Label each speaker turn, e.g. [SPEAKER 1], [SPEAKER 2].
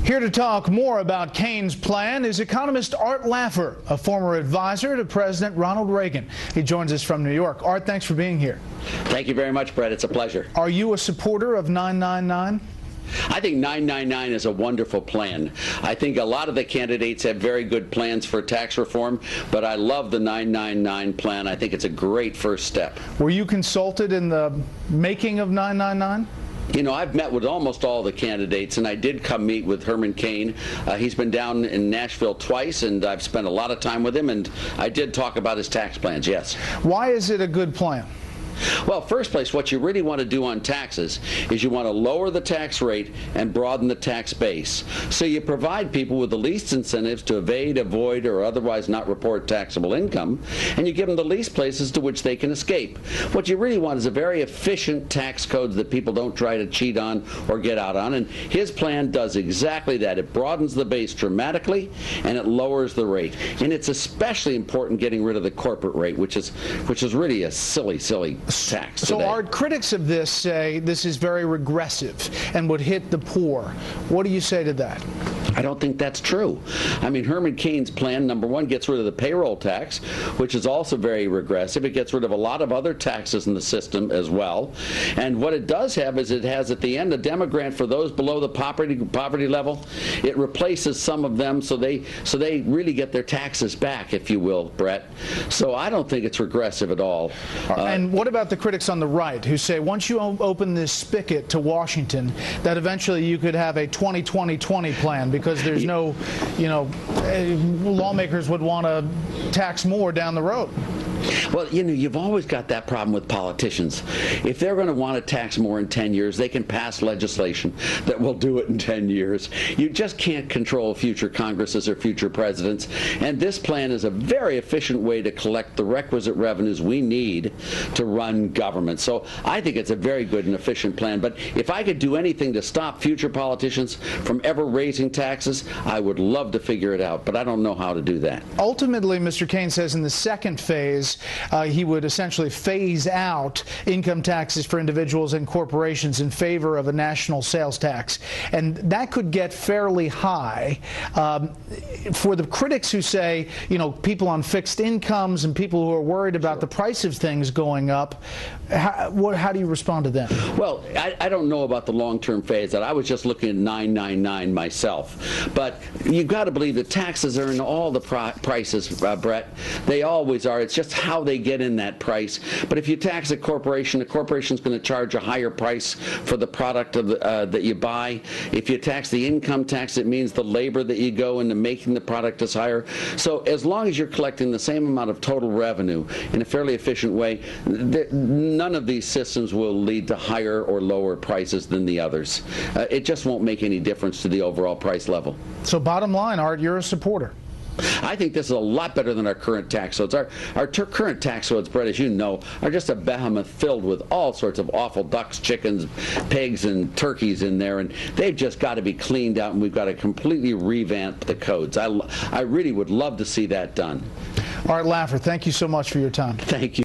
[SPEAKER 1] Here to talk more about Kane's plan is economist Art Laffer, a former advisor to President Ronald Reagan. He joins us from New York. Art, thanks for being here.
[SPEAKER 2] Thank you very much, Brett. It's a pleasure.
[SPEAKER 1] Are you a supporter of 999?
[SPEAKER 2] I think 999 is a wonderful plan. I think a lot of the candidates have very good plans for tax reform, but I love the 999 plan. I think it's a great first step.
[SPEAKER 1] Were you consulted in the making of 999?
[SPEAKER 2] You know, I've met with almost all the candidates, and I did come meet with Herman Cain. He's been down in Nashville twice, and I've spent a lot of time with him, and I did talk about his tax plans, yes.
[SPEAKER 1] Why is it a good plan?
[SPEAKER 2] Well, first place, what you really want to do on taxes is you want to lower the tax rate and broaden the tax base. So you provide people with the least incentives to evade, avoid, or otherwise not report taxable income, and you give them the least places to which they can escape. What you really want is a very efficient tax code that people don't try to cheat on or get out on, and his plan does exactly that. It broadens the base dramatically, and it lowers the rate. And it's especially important getting rid of the corporate rate, which is really a silly tax
[SPEAKER 1] So
[SPEAKER 2] today.
[SPEAKER 1] Art, critics of this say this is very regressive and would hit the poor. What do you say to that?
[SPEAKER 2] I don't think that's true. I mean, Herman Cain's plan, number one, gets rid of the payroll tax, which is also very regressive. It gets rid of a lot of other taxes in the system as well. And what it does have is it has at the end a demo grant for those below the poverty level. It replaces some of them so they really get their taxes back, if you will, Brett. So I don't think it's regressive at all.
[SPEAKER 1] And what about the critics on the right who say once you open this spigot to Washington, that eventually you could have a 20-20-20 plan because there's no, lawmakers would want to tax more down the road?
[SPEAKER 2] Well, you've always got that problem with politicians. If they're going to want to tax more in 10 years, they can pass legislation that will do it in 10 years. You just can't control future Congresses or future presidents. And this plan is a very efficient way to collect the requisite revenues we need to run government. So I think it's a very good and efficient plan. But if I could do anything to stop future politicians from ever raising taxes, I would love to figure it out. But I don't know how to do that.
[SPEAKER 1] Ultimately, Mr. Cain says in the second phase, he would essentially phase out income taxes for individuals and corporations in favor of a national sales tax. And that could get fairly high. For the critics who say, people on fixed incomes and people who are worried about the price of things going up, how do you respond to them?
[SPEAKER 2] Well, I don't know about the long-term phase. That I was just looking at 999 myself. But you've got to believe that taxes are in all the prices, Brett. They always are. It's just how they get in that price. But if you tax a corporation, the corporation's going to charge a higher price for the product that you buy. If you tax the income tax, it means the labor that you go into making the product is higher. So as long as you're collecting the same amount of total revenue in a fairly efficient way, none of these systems will lead to higher or lower prices than the others. It just won't make any difference to the overall price level.
[SPEAKER 1] So bottom line, Art, you're a supporter.
[SPEAKER 2] I think this is a lot better than our current tax codes. Our current tax codes, Brett, as you know, are just a behemoth filled with all sorts of awful ducks, chickens, pigs, and turkeys in there, and they've just got to be cleaned out, and we've got to completely revamp the codes. I really would love to see that done.
[SPEAKER 1] Art Laffer, thank you so much for your time.
[SPEAKER 2] Thank you.